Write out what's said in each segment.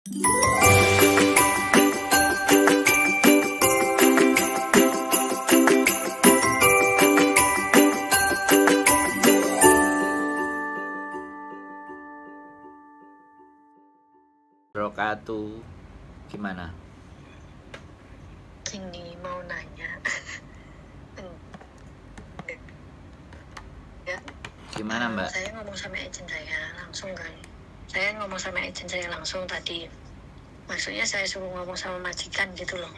Rokatu gimana? Gini, mau nanya. Ya, Gimana Mbak? saya ngomong sama agent saya langsung kan. Saya ngomong sama agent saya langsung tadi. Maksudnya saya suruh ngomong sama majikan gitu loh.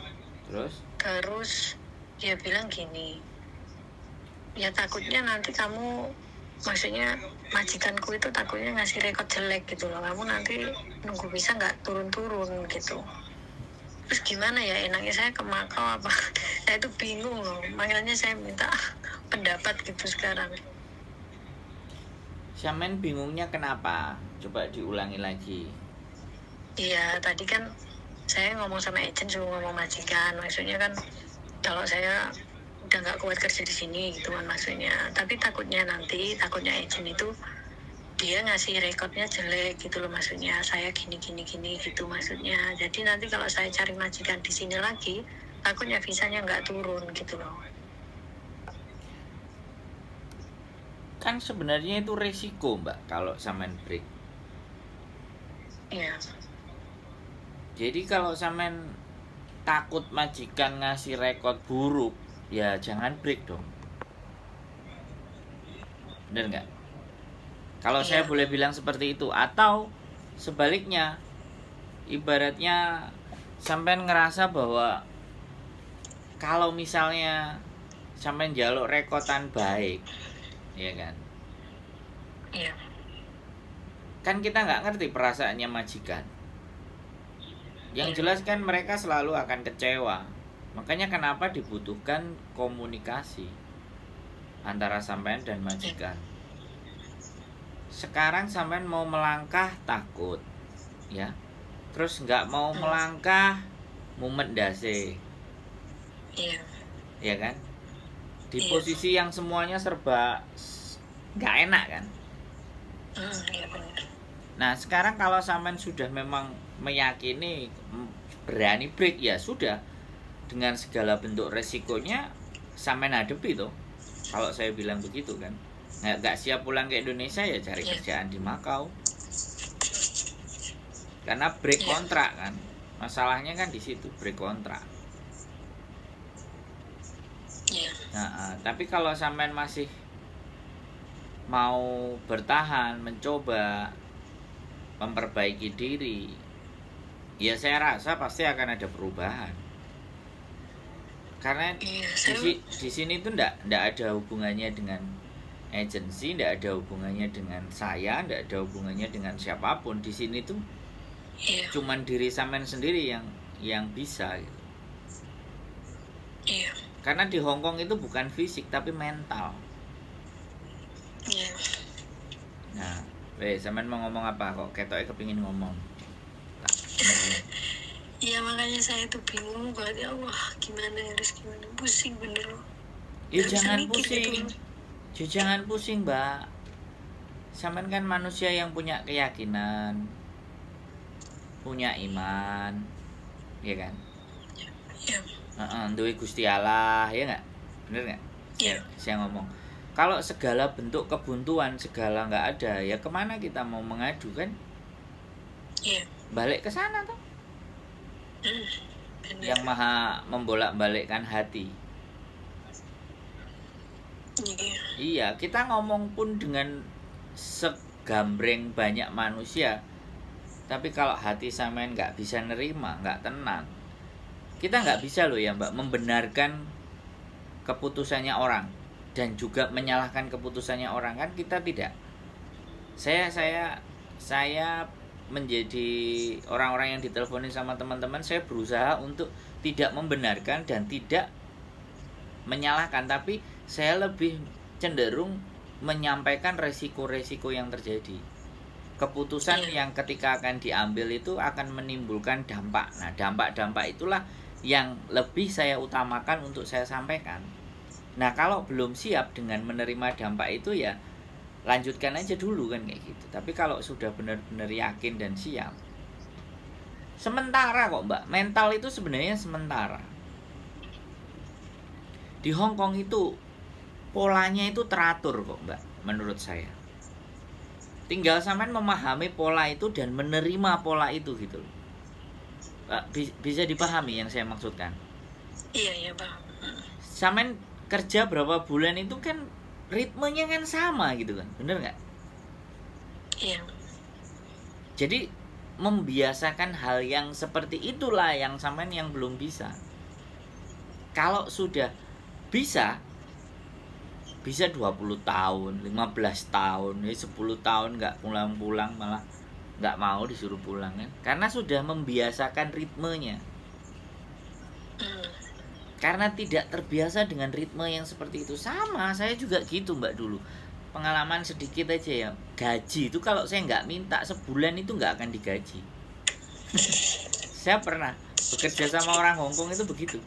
Terus dia bilang gini, ya takutnya nanti kamu, maksudnya majikanku itu takutnya ngasih rekod jelek gitu loh. Kamu nanti nunggu bisa nggak turun-turun gitu. Terus gimana ya, enaknya saya ke Makau apa? Saya itu bingung loh. Makanya saya minta pendapat gitu sekarang. Sampean bingungnya kenapa? Coba diulangi lagi. Iya, tadi kan saya ngomong sama agent suruh ngomong majikan. Maksudnya kan kalau saya udah nggak kuat kerja di sini gitu kan maksudnya. Tapi takutnya agent itu dia ngasih rekodnya jelek gitu loh maksudnya. Saya gini gitu maksudnya. Jadi nanti kalau saya cari majikan di sini lagi, takutnya visanya nggak turun gitu loh. Kan sebenarnya itu resiko Mbak kalau sampean break. Iya. Jadi kalau sampean takut majikan ngasih rekod buruk, ya jangan break dong. Bener nggak? Kalau saya boleh bilang seperti itu. Atau sebaliknya, ibaratnya sampean ngerasa bahwa kalau misalnya sampean njaluk rekodan baik, ya kan? Iya. Kan kita nggak ngerti perasaannya majikan. Yang jelas kan mereka selalu akan kecewa. Makanya kenapa dibutuhkan komunikasi antara sampean dan majikan. Sekarang sampean mau melangkah takut, ya. Terus nggak mau melangkah mumet dase. Iya. Ya kan? Di posisi yang semuanya serba nggak enak kan? Iya benar. Nah sekarang kalau sampean sudah memang meyakini berani break, ya sudah, dengan segala bentuk resikonya sampean hadapi tuh. Kalau saya bilang begitu kan, nggak siap pulang ke Indonesia ya cari kerjaan di Makau. Karena break kontrak kan, masalahnya kan di situ, break kontrak. Nah, tapi kalau sampean masih mau bertahan, mencoba memperbaiki diri, ya saya rasa pasti akan ada perubahan. Karena di sini tuh ndak ada hubungannya dengan agensi, ndak ada hubungannya dengan saya, ndak ada hubungannya dengan siapapun. Di sini tuh cuman diri sampean sendiri yang bisa gitu. Iya. Karena di Hong Kong itu bukan fisik tapi mental. Iya. Nah, sampean mau ngomong apa kok ketoknya kepingin ngomong? Iya makanya saya tuh bingung banget, ya Allah gimana, pusing bener loh. Ya jangan pusing, jangan pusing Mbak. Sampean kan manusia yang punya keyakinan, punya iman, ya kan? Iya. Duwe Gusti Allah, ya nggak? Bener nggak? Iya. Saya ngomong, kalau segala bentuk kebuntuan, segala nggak ada, ya kemana kita mau mengadu kan? Iya. Balik ke sana tuh. Yang maha membolak-balikkan hati. Iya, kita ngomong pun dengan segambreng banyak manusia, tapi kalau hati sampean nggak bisa nerima, nggak tenang, kita nggak bisa loh ya Mbak membenarkan keputusannya orang dan juga menyalahkan keputusannya orang, kan kita tidak. Saya menjadi orang-orang yang diteleponin sama teman-teman, saya berusaha untuk tidak membenarkan dan tidak menyalahkan, tapi saya lebih cenderung menyampaikan resiko-resiko yang terjadi. Keputusan yang ketika akan diambil itu akan menimbulkan dampak. Nah, dampak-dampak itulah yang lebih saya utamakan untuk saya sampaikan. Nah, kalau belum siap dengan menerima dampak itu, ya lanjutkan aja dulu kan kayak gitu. Tapi kalau sudah benar-benar yakin dan siap, Sementara kok Mbak, mental itu sebenarnya sementara. Di Hong Kong itu polanya itu teratur kok Mbak, menurut saya. Tinggal sampean memahami pola itu dan menerima pola itu gitu loh. Bisa dipahami yang saya maksudkan? Iya Bang. Sampean kerja berapa bulan itu kan ritmenya kan sama gitu kan, bener nggak? Iya. Jadi membiasakan hal yang seperti itulah yang sampean yang belum bisa. Kalau sudah bisa 20 tahun, 15 tahun, 10 tahun nggak pulang-pulang, malah nggak mau disuruh pulang kan? Karena sudah membiasakan ritmenya. Karena tidak terbiasa dengan ritme yang seperti itu. Sama, saya juga gitu Mbak dulu. Pengalaman sedikit aja ya. Gaji itu kalau saya nggak minta sebulan itu nggak akan digaji. Saya pernah bekerja sama orang Hong Kong itu begitu.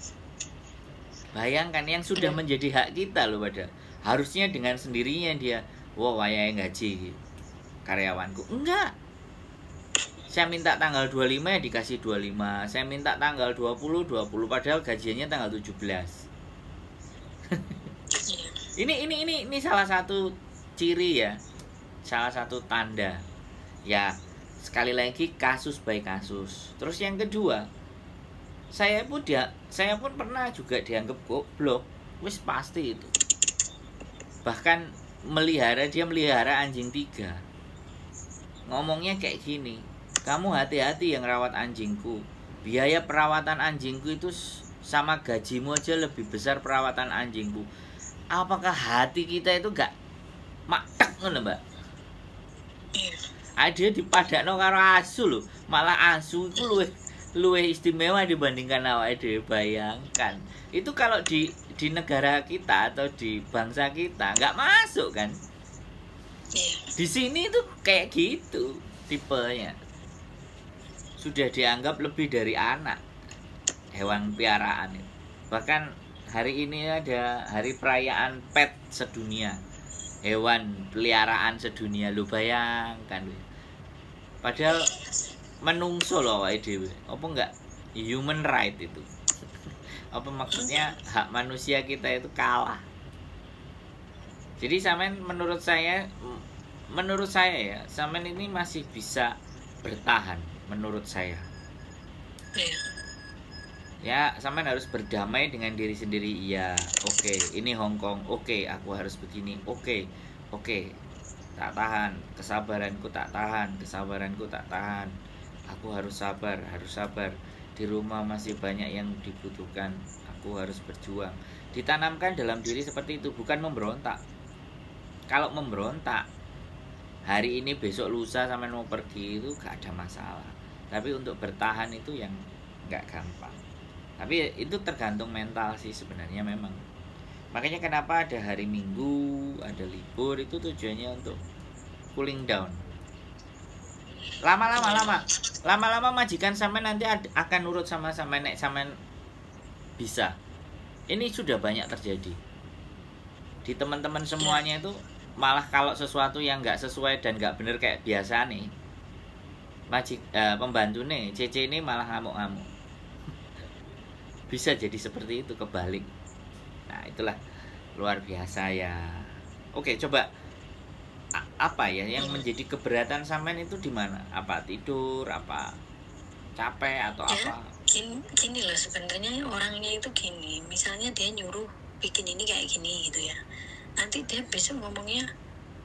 Bayangkan yang sudah menjadi hak kita loh padahal. Harusnya dengan sendirinya dia, wow yang gaji karyawanku. Enggak. Saya minta tanggal 25 ya dikasih 25. Saya minta tanggal 20 padahal gajiannya tanggal 17. Ini salah satu ciri ya. Salah satu tanda. Ya, sekali lagi kasus by kasus. Terus yang kedua, saya pun pernah juga dianggap goblok. Wis pasti itu. Bahkan dia melihara anjing 3. Ngomongnya kayak gini, kamu hati-hati yang rawat anjingku. Biaya perawatan anjingku itu sama gajimu aja lebih besar perawatan anjingku. Apakah hati kita itu gak maktek ngono Mbak? Ada dipadakno karo asu lho. Malah asu itu luwih istimewa dibandingkan awake dhewe. Bayangkan. Itu kalau di negara kita atau di bangsa kita nggak masuk kan? Di sini tuh kayak gitu tipenya. Sudah dianggap lebih dari anak hewan piaraan itu. Bahkan hari ini ada hari perayaan pet sedunia, hewan peliharaan sedunia. Lu bayangkan, padahal menungso loh awake dhewe. Apa enggak human right itu? Apa maksudnya hak manusia kita itu kalah. Jadi sampean menurut saya ya, sampean ini masih bisa bertahan menurut saya. Ya, sampean harus berdamai dengan diri sendiri. Iya, oke, ini Hong Kong. Oke, aku harus begini. Oke. Tak tahan, kesabaranku tak tahan. Aku harus sabar. Di rumah masih banyak yang dibutuhkan. Aku harus berjuang. Ditanamkan dalam diri seperti itu, bukan memberontak. Kalau memberontak, hari ini besok lusa sampai mau pergi itu gak ada masalah. Tapi untuk bertahan itu yang gak gampang. Tapi itu tergantung mental sih sebenarnya memang. Makanya kenapa ada hari Minggu, ada libur, itu tujuannya untuk cooling down. Lama-lama majikan sampean nanti akan nurut sama sampean nek sampean bisa. Ini sudah banyak terjadi. Di teman-teman semuanya itu malah kalau sesuatu yang nggak sesuai dan nggak bener kayak biasa nih, pembantu nih, CC ini malah ngamuk-ngamuk. Bisa jadi seperti itu, kebalik. Nah itulah luar biasa ya. Oke, coba apa ya yang menjadi keberatan sampean itu di mana? Apa tidur, apa capek atau ya, apa? Gini loh sebenarnya orangnya itu gini. Misalnya dia nyuruh bikin ini kayak gini gitu ya. Nanti dia besok ngomongnya,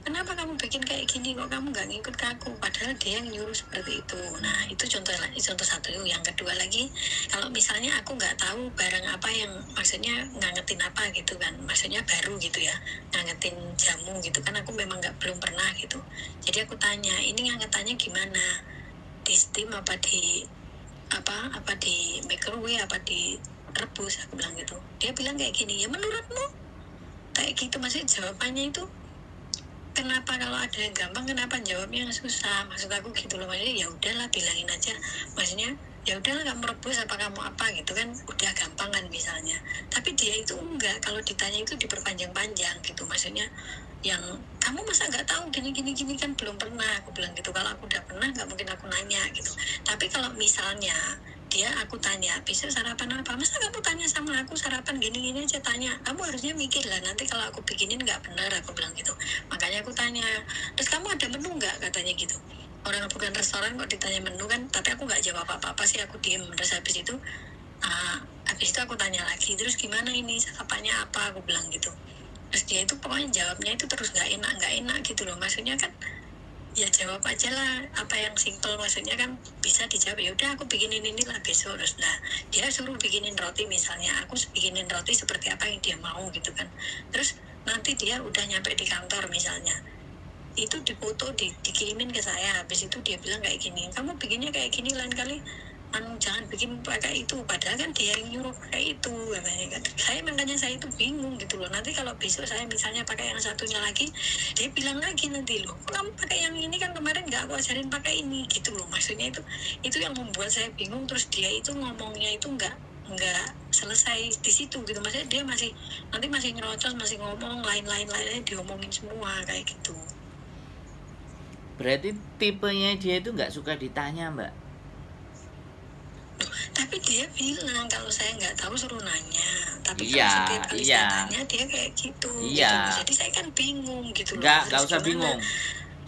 kenapa kamu bikin kayak gini, kok kamu nggak ngikut ke aku, padahal dia yang nyuruh seperti itu. Nah itu contoh satu. Yang kedua lagi, kalau misalnya aku nggak tahu barang apa yang maksudnya ngangetin apa gitu kan, maksudnya baru gitu ya, ngangetin jamu gitu kan, aku memang belum pernah gitu. Jadi aku tanya, ini ngangetannya gimana, di steam apa di microwave apa di rebus, aku bilang gitu. Dia bilang kayak gini, ya menurutmu kayak gitu. Maksudnya jawabannya itu, kenapa kalau ada yang gampang kenapa jawabnya yang susah, maksud aku gitu loh. Maksudnya ya udahlah bilangin aja, maksudnya ya udahlah kamu rebus apa kamu apa gitu kan, udah gampang kan misalnya. Tapi dia itu enggak, kalau ditanya itu diperpanjang-panjang gitu, maksudnya yang kamu masa nggak tahu gini kan belum pernah, aku bilang gitu. Kalau aku udah pernah nggak mungkin aku nanya gitu. Tapi kalau misalnya aku tanya besok sarapan apa, masa kamu tanya sama aku sarapan gini aja tanya, kamu harusnya mikir lah nanti kalau aku bikinin nggak benar, aku bilang gitu. Makanya aku tanya, terus kamu ada menu nggak, katanya gitu. Orang bukan restoran kok ditanya menu kan. Tapi aku nggak jawab apa-apa sih, aku diem. Terus habis itu aku tanya lagi, terus gimana ini sarapannya apa, aku bilang gitu. Terus dia itu pokoknya jawabnya itu terus nggak enak gitu loh. Maksudnya kan ya jawab aja lah apa yang simple, maksudnya kan bisa dijawab, ya udah aku bikinin inilah besok. Terus dia suruh bikinin roti misalnya, aku bikinin roti seperti apa yang dia mau gitu kan. Terus nanti dia udah nyampe di kantor misalnya, itu dipoto dikirimin ke saya. Habis itu dia bilang kayak gini, kamu bikinnya kayak gini, lain kali jangan bikin pakai itu, padahal kan dia yang nyuruh kayak itu katanya kan. Makanya saya itu bingung gitu loh. Nanti kalau besok saya misalnya pakai yang satunya lagi, dia bilang lagi nanti, loh kok kamu pakai yang ini, kan kemarin nggak aku ajarin pakai ini gitu loh. Maksudnya itu yang membuat saya bingung. Terus dia itu ngomongnya itu nggak selesai di situ gitu. Maksudnya dia masih nyerocos, masih ngomong lain-lainnya diomongin semua kayak gitu. Berarti tipenya dia itu nggak suka ditanya, Mbak? Tapi dia bilang kalau saya nggak tahu suruh nanya. Tapi iya, kalau setiap kali iya. saya tanya dia kayak gitu. Iya. Gitu. Jadi saya kan bingung gitu loh. Nggak usah bingung.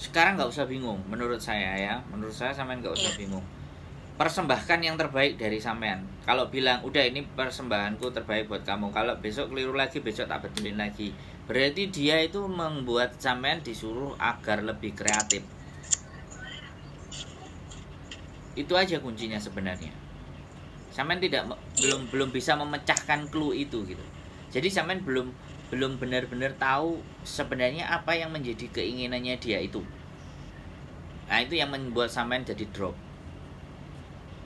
Sekarang nggak usah bingung. Menurut saya ya, menurut saya sampean nggak usah bingung. Persembahkan yang terbaik dari sampean. Kalau bilang udah ini persembahanku terbaik buat kamu, kalau besok keliru lagi, besok tak betulin lagi, berarti dia itu membuat sampean disuruh agar lebih kreatif. Itu aja kuncinya sebenarnya. Sampean belum bisa memecahkan clue itu gitu. Jadi sampean belum benar-benar tahu sebenarnya apa yang menjadi keinginannya dia itu. Nah, itu yang membuat sampean jadi drop.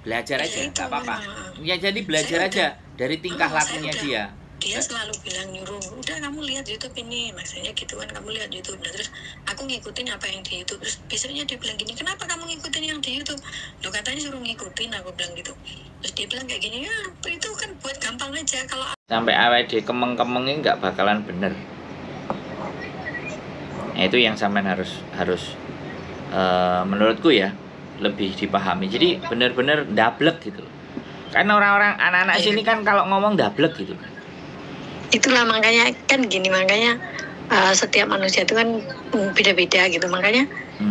Belajar aja, nggak apa-apa. Ya jadi belajar aja dari tingkah lakunya dia. Dia selalu bilang nyuruh, udah kamu lihat YouTube ini, maksudnya gitu kan, kamu lihat YouTube. Nah, terus aku ngikutin apa yang di YouTube. Terus besoknya dia bilang gini, kenapa kamu ngikutin yang di YouTube? Loh katanya suruh ngikutin, aku bilang gitu. Terus dia bilang kayak gini, ya itu kan buat gampang aja. Kalau sampai awet di kemeng-kemengnya nggak bakalan bener. Nah, itu yang sampean harus menurutku ya lebih dipahami. Jadi bener-bener dablek gitu. Karena orang-orang anak-anak sini kan kalau ngomong dablek gitu. Itulah makanya kan gini, makanya setiap manusia itu kan beda-beda gitu. Makanya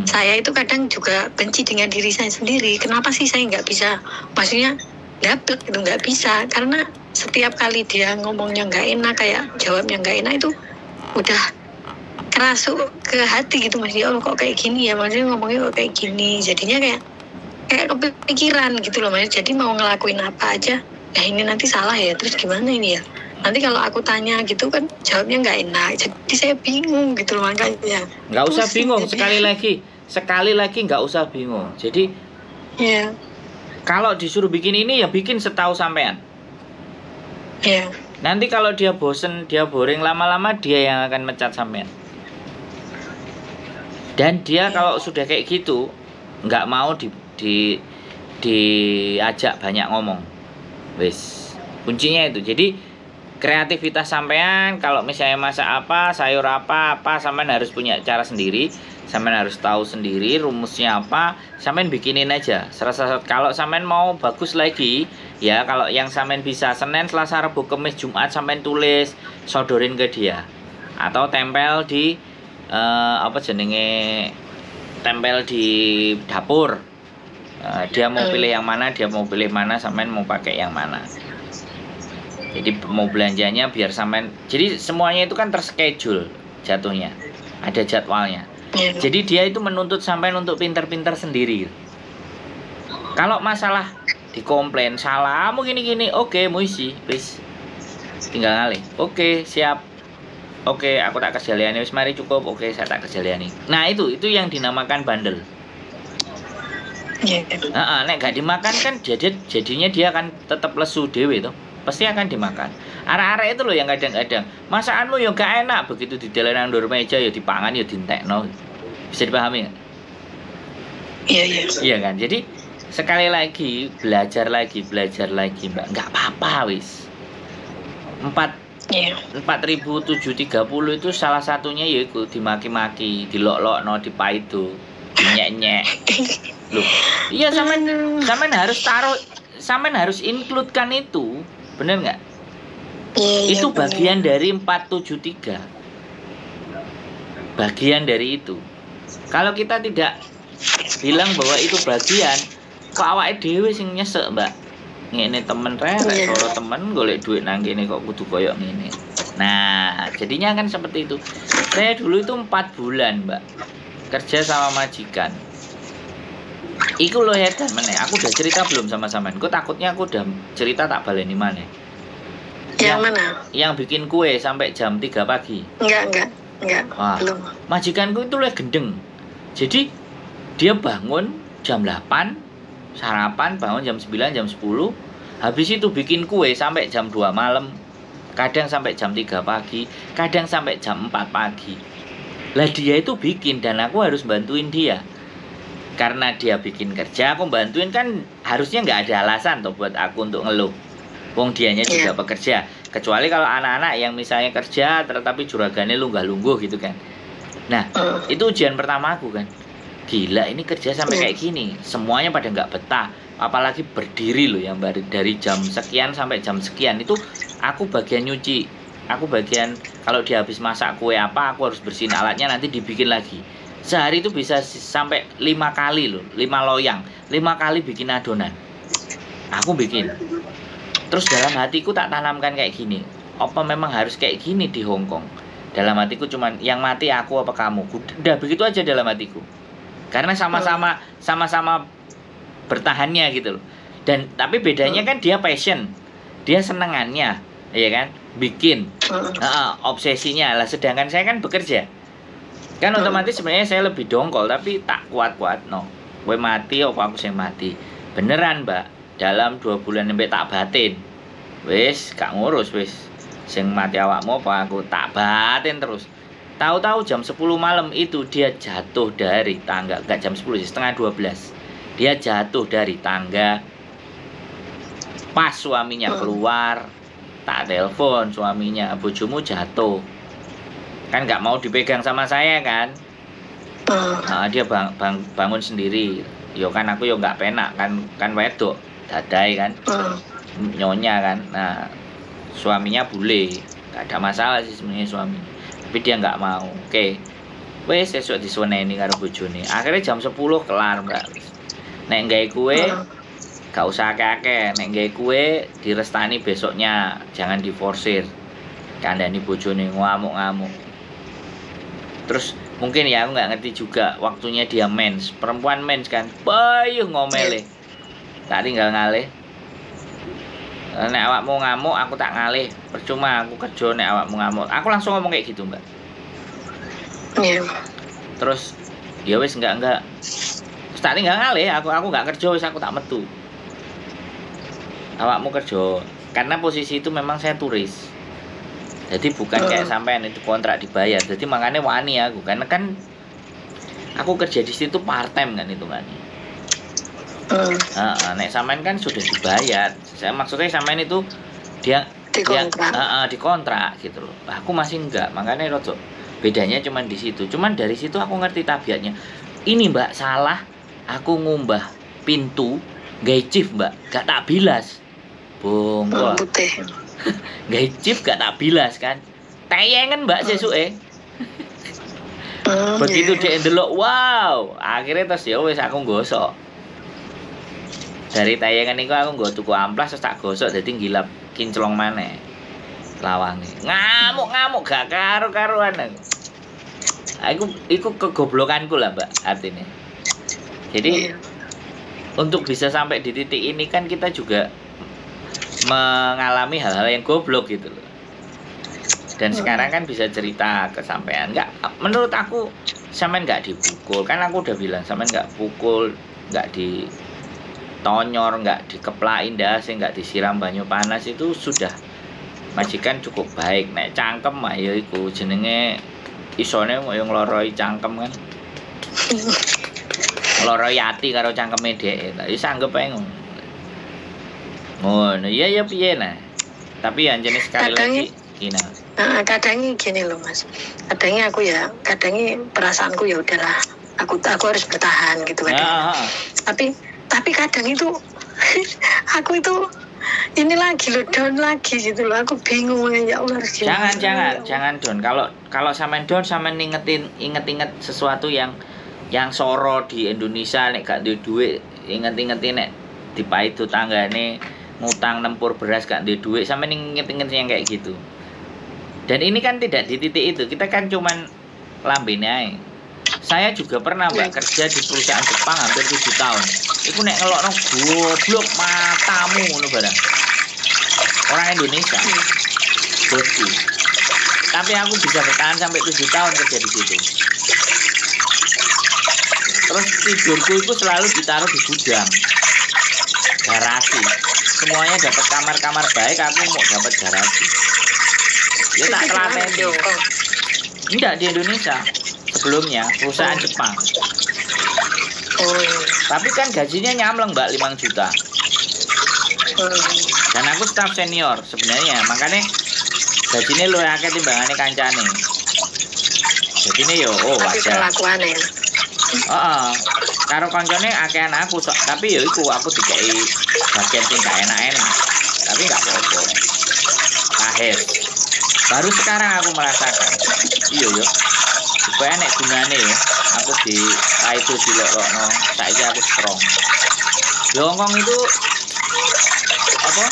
saya itu kadang juga benci dengan diri saya sendiri. Kenapa sih saya nggak bisa, maksudnya dapat gitu, nggak bisa. Karena setiap kali dia ngomongnya nggak enak, kayak jawabnya nggak enak, itu udah kerasuk ke hati gitu. Maksudnya kok kayak gini ya, maksudnya ngomongnya kok kayak gini. Jadinya kayak kepikiran gitu loh. Maksudnya jadi mau ngelakuin apa aja, ini nanti salah ya, terus gimana ini ya. Nanti kalau aku tanya gitu kan jawabnya nggak enak, jadi saya bingung gitu loh. Makanya nggak usah bingung, sekali lagi nggak usah bingung. Jadi kalau disuruh bikin ini ya bikin setahu sampean. Nanti kalau dia bosen, dia boring, lama-lama dia yang akan mecat sampean. Dan dia kalau sudah kayak gitu nggak mau diajak banyak ngomong. Wis, kuncinya itu. Jadi kreativitas sampean, kalau misalnya masak apa, sayur apa, sampean harus punya cara sendiri. Sampean harus tahu sendiri rumusnya apa, sampean bikinin aja. Kalau sampean mau bagus lagi, ya kalau yang sampean bisa Senin, Selasa, Rabu, Kamis, Jumat sampean tulis, sodorin ke dia. Atau tempel di tempel di dapur. Dia mau pilih yang mana, sampean mau pakai yang mana. Jadi mau belanjanya biar sampean, jadi semuanya itu kan terschedule jatuhnya, ada jadwalnya. Jadi dia itu menuntut sampean untuk pinter-pinter sendiri. Kalau masalah dikomplain salah, mau gini-gini, oke, mau isi, please, tinggal ngalih. Oke, siap. Oke, aku tak kerjaliani, wis mari cukup. Oke, saya tak kerjaliani. Nah itu yang dinamakan bandel. Nek gak dimakan kan jadinya dia akan tetap lesu dewe tuh. Pasti akan dimakan. Arek-arek itu loh yang kadang-kadang masakanmu ya gak enak, begitu didelen nang ndor meja ya dipangan ya dientekno. Bisa dipahami nggak? Iya kan. Jadi sekali lagi belajar lagi Mbak, nggak apa-apa wis. 4.730 itu salah satunya yaitu dimaki-maki, dilok-lokno, dipaido, dinyek-nyek. Loh, iya sampean harus taruh, sampean harus include-kan itu, bener nggak? Itu bagian dari 473. Bagian dari itu. Kalau kita tidak bilang bahwa itu bagian, kok awake dhewe sing nyesek, Mbak. Ngene temen rek, soro temen golek duit nang kene kok kudu koyo ngene. Nah, jadinya kan seperti itu. Saya dulu itu 4 bulan, Mbak, kerja sama majikan. Iku loh ya, meneh. Aku udah cerita belum sama sampean? Kok takutnya aku udah cerita tak baleni maneh. Yang mana? Yang bikin kue sampai jam 3 pagi. Enggak. Wah, belum. Majikanku itu gendeng. Jadi dia bangun jam 8, sarapan, bangun jam 9, jam 10. Habis itu bikin kue sampai jam 2 malam. Kadang sampai jam 3 pagi, kadang sampai jam 4 pagi. Lah dia itu bikin dan aku harus bantuin dia. Karena dia bikin kerja, aku bantuin, kan harusnya nggak ada alasan tuh buat aku untuk ngeluh. Wong dianya juga pekerja. Kecuali kalau anak-anak yang misalnya kerja tetapi juragannya lunggah-lungguh gitu kan. Nah, itu ujian pertama aku kan. Gila, ini kerja sampai kayak gini. Semuanya pada nggak betah. Apalagi berdiri loh yang dari jam sekian sampai jam sekian. Itu aku bagian nyuci. Aku bagian kalau dia habis masak kue apa, aku harus bersihin alatnya, nanti dibikin lagi. Sehari itu bisa sampai 5 kali loh, 5 loyang. 5 kali bikin adonan. Aku bikin. Terus dalam hatiku tak tanamkan kayak gini. Apa memang harus kayak gini di Hong Kong? Dalam hatiku cuman yang mati aku apa kamu? Udah begitu aja dalam hatiku. Karena sama-sama bertahannya gitu loh. Dan tapi bedanya kan dia passion. Dia senengannya, ya kan? Bikin. Obsesinya lah, sedangkan saya kan bekerja. Kan otomatis sebenarnya saya lebih dongkol tapi tak kuat-kuat no. Kowe mati apa aku sing mati? Beneran, Mbak. Dalam 2 bulan sampai tak batin. Wis, gak ngurus wis. Sing mati awakmu apa aku, tak batin terus. Tahu-tahu jam 10 malam itu dia jatuh dari tangga. Enggak jam 10 sih, setengah 12. Dia jatuh dari tangga. Pas suaminya keluar, tak telepon suaminya, bojomu jatuh. Kan nggak mau dipegang sama saya kan. Nah, dia bangun sendiri. Yo kan aku yo nggak penak kan wedok. Dadai kan, nyonya kan. Nah, suaminya boleh, nggak ada masalah sih sebenarnya suami, tapi dia nggak mau. Oke, wes sesuk disuweneni karo bojone. Akhirnya jam 10 kelar, Mbak. Nek nggawe kue gak usah akeh-akeh. Nek nggawe kue direstani besoknya, jangan diforsir. Kandhani bojone ngamuk-ngamuk. Terus mungkin ya aku nggak ngerti juga waktunya dia mens. Perempuan mens kan, bayuh ngomele. Tak tinggal ngalih. Nek awakmu ngamuk, aku tak ngalih. Percuma aku kerja nek awakmu ngamuk. Aku langsung ngomong kayak gitu, Mbak. Iya. Terus ya wis enggak. Terus tak tinggal ngalih, aku enggak kerja, wis aku tak metu. Awakmu kerja. Karena posisi itu memang saya turis. Jadi bukan kayak sampean itu kontrak dibayar. Jadi makanya wani aku, karena kan aku kerja di situ part time kan hitungannya. Nek sampean kan sudah dibayar. Saya maksudnya sampean itu dia dikontrak gitu loh. Aku masih enggak, makanya rodo bedanya cuman di situ. Cuman dari situ aku ngerti tabiatnya. Ini Mbak salah, aku ngumbah pintu gawe chief, Mbak, gak tak bilas. Bongko. Gawe chief gak tak bilas kan. Tayengen Mbak sesuke. Begitu dia ndelok, wow, akhirnya terus ya wis aku gosok. Dari tayangan itu aku nggo tuku amplas terus tak gosok dadi ngilap kinclong maneh. Lawange. Ngamuk-ngamuk gak karo-karuan aku. Iku kegoblokanku lah, Mbak, artinya. Jadi untuk bisa sampai di titik ini kan kita juga mengalami hal-hal yang goblok gitu loh. Dan sekarang kan bisa cerita ke sampean. Enggak, menurut aku sampean enggak dipukul. Kan aku udah bilang sampean enggak pukul, enggak ditonyor, enggak dikeplakin dasi, enggak disiram banyu panas, itu sudah majikan cukup baik. Nek cangkem mah ya iku jenenge isone yang ngloroi cangkem kan. Loro yati karo cangkeme dhek. Lah wis anggap ae ngono. Ngono, iya ya piye nah. Tapi ya jenis sekali lagi gini. Kadang gini loh Mas. Kadangnya aku ya, kadangnya perasaanku ya udahlah. Aku harus bertahan gitu kan. Tapi kadang itu aku itu ini lagi loh, down lagi gitu loh. Aku bingung ya Allah harus gimana. Jangan down. Kalau sampean down, sampean inget sesuatu yang soro di Indonesia nek gak duwe duit, inget-ingetin nek dipaido tanggane ngutang nempur beras gak duwe duit, sampean inget-inget yang kayak gitu. Dan ini kan tidak di titik itu. Kita kan cuman lambene ae. Saya juga pernah Mbak kerja di perusahaan Jepang hampir 7 tahun. Iku nek ngelokno goblok matamu ngono barang. Orang Indonesia. Bosku. Tapi aku bisa bertahan sampai 7 tahun kerja di situ. Terus tidurku itu selalu ditaruh di gudang. Garasi. Semuanya dapat kamar-kamar baik, aku mau dapat garasi. Ya tak telateni. Enggak di Indonesia. Sebelumnya perusahaan Jepang. Tapi kan gajinya nyamleng Mbak 5 juta. Dan aku staf senior sebenarnya, makanya gajinya luwih akeh timbangane kancane. Jadine yo wajar. Karo kancane akehan aku tapi yo iku aku dikei bagian sing gak enak-enak. Tapi gak apa-apa. Lahir. Baru sekarang aku merasakan. Iya yo. Supaya nek gunane ya, aku di itu dilokno, saiki aku strong. Di Hongkong itu apa?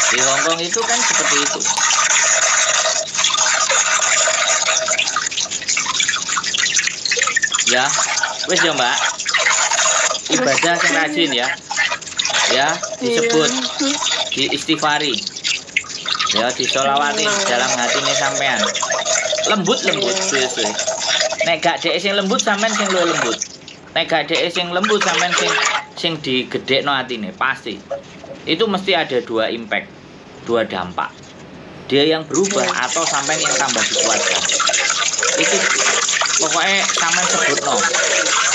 Di Hongkong itu kan seperti itu. Ya, wis ya Mbak. Ibadah sing rajin ya. Ya, disebut di istighfari. Ya, disolawati dalam hatine sampean. Lembut suwe-suwe. Nek gak dhek sing lembut sampean sing luwih lembut. Nek gak dhek sing lembut sampean sing digedhekno atine pasti. Itu mesti ada 2 impact, 2 dampak. Dia yang berubah atau sampean yang tambah dikuatkan. Itu pokoknya sampean sebutno.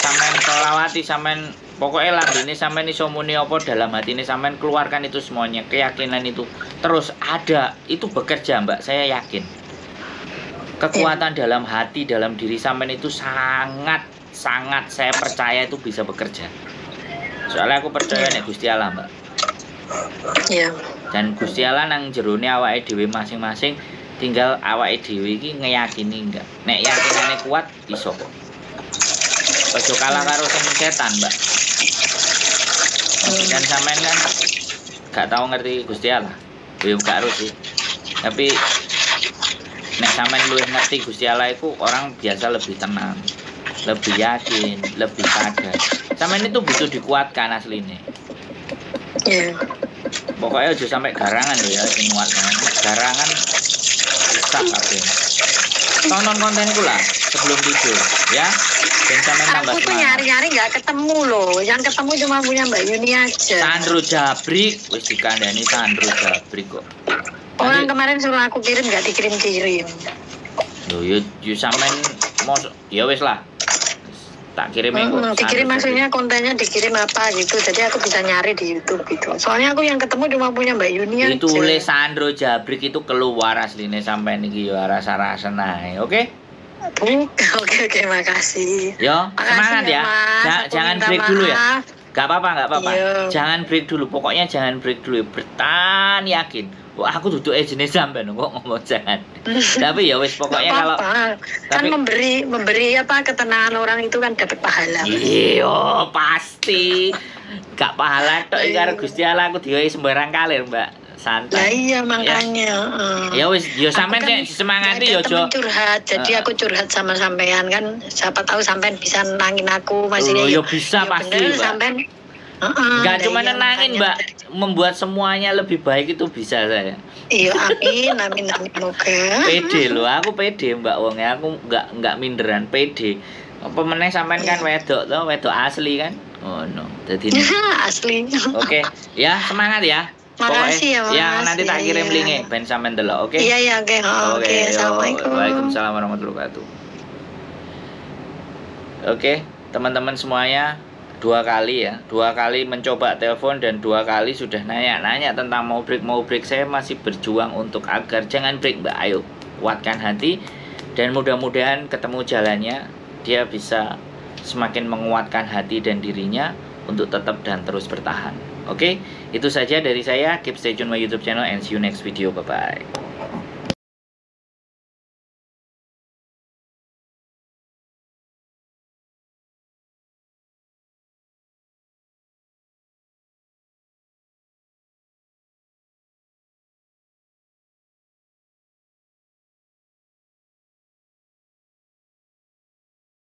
Sampean selawati, sampean pokoknya lambene sampean iso muni apa dalam hatine sampean keluarkan itu semuanya, keyakinan itu terus ada, itu bekerja Mbak, saya yakin. Kekuatan dalam hati, dalam diri sampean itu sangat saya percaya itu bisa bekerja. Soalnya aku percaya nek Gusti Allah, Mbak. Iya. Dan Gusti Allah nang jerone awake dhewe masing-masing, tinggal awake dhewe iki ngeyakini enggak. Nek yakinane kuat iso kok. Ojo kalah karo setan, Mbak. Dan sampean kan gak tahu ngerti Gusti Allah. Ya gak harus sih. Tapi nek sampean luwih ngerti Gusti Allah itu orang biasa lebih tenang, lebih yakin, lebih sadar. Sampean itu butuh dikuatkan aslinya. Iya. Pokoknya aja sampai garangan loh ya sing nguatkan. Garangan rusak kabeh. Tonton kontenku lah sebelum tidur ya. Dan sampean tambah semangat. Aku tuh nyari-nyari enggak ketemu loh. Yang ketemu cuma punya Mbak Yuni aja. Sandro Jabrik wis dikandani Sandro Jabrik kok. Orang kemarin suruh aku kirim nggak dikirim-kirim. Loh ya sampean mau ya wis lah. Tak kirim dikirim maksudnya kontennya dikirim apa gitu. Jadi aku bisa nyari di YouTube gitu. Soalnya aku yang ketemu cuma punya Mbak Yuni aja. Ditulis Sandro Jabrik itu keluar asline sampean iki yo rasa-rasen ae. Oke? Oke, makasih. Yo, semangat ya. Jangan break dulu ya. Gak apa-apa. Jangan break dulu. Pokoknya jangan break dulu. Bertahan yakin. Wah, aku duduk jenis sampean kok ngomong jangan. Tapi ya wis pokoknya kalau kan memberi apa ketenangan orang itu kan dapat pahala. Iya, pasti. Gak pahala tok karo Gusti Allah aku diwehi sembarang kalir, Mbak. Santai. Lah iya makanya. Ya wis, yo sampean kan semangati yo aja. Curhat. Jadi aku curhat sama sampean kan. Siapa tahu sampean bisa nenangin aku maksudnya. Yo bisa pasti, Mbak. Sampean enggak cuma nenangin Mbak, membuat semuanya lebih baik itu bisa saya. Iya, amin. Oke. Pede loh, aku pede Mbak wongnya, aku enggak minderan, pede. Apa meneh sampean kan wedok toh, wedok asli kan? Oh no, jadi asli. Oke, ya semangat ya. Makasih ya Mas. Yang nanti tak kirim linknya, ben sampean delok, oke? Iya, oke. Oke, assalamualaikum. Waalaikumsalam warahmatullahi wabarakatuh. Oke, teman-teman semuanya, 2 kali ya, 2 kali mencoba telepon dan 2 kali sudah nanya tentang mau break. Saya masih berjuang untuk agar jangan break Mbak. Ayo kuatkan hati dan mudah-mudahan ketemu jalannya, dia bisa semakin menguatkan hati dan dirinya untuk tetap dan terus bertahan. Oke, itu saja dari saya. Keep stay tune my YouTube channel and see you next video. Bye bye.